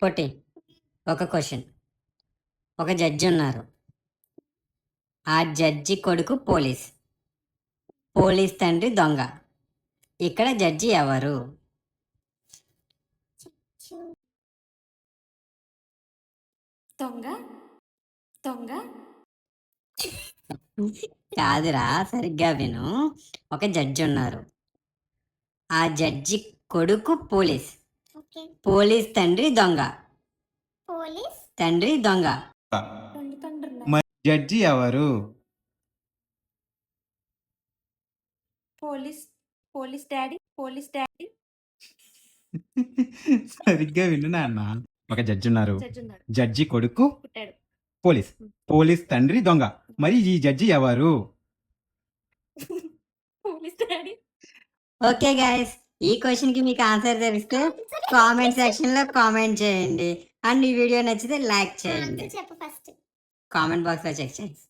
పొట్టి ఒక క్వశ్చన్. ఒక జడ్జి ఉన్నారు. ఆ జడ్జి కొడుకు పోలీస్. పోలీస్ తండ్రి దొంగ. ఇక్కడ జడ్జి ఎవరు? దొంగ దొంగ కాదురా, సరిగ్గా విను. ఒక జడ్జి ఉన్నారు. ఆ జడ్జి కొడుకు పోలీస్. ఓకే పోలీస్ తండ్రి దొంగ. పోలీస్ తండ్రి దొంగ. రెండు తండ్రుల మరి జడ్జి ఎవరు? పోలీస్ పోలీస్ డాడీ సరిగ్గా విను నాన్న. ఒక జడ్జి ఉన్నారు. జడ్జి ఉన్నాడు జడ్జి కొడుకు పుట్టాడు పోలీస్. పోలీస్ తండ్రి దొంగ. మరి ఈ జడ్జి ఎవరు? పోలీస్ డాడీ ఓకే గైస్, ఈ క్వశ్చన్కి మీకు ఆన్సర్ తెలిస్తే కామెంట్ సెక్షన్లో కామెంట్ చేయండి. అండ్ ఈ వీడియో నచ్చితే లైక్ చేయండి. చెప్పు ఫస్ట్ కామెంట్ బాక్స్లో చెక్ చేయండి.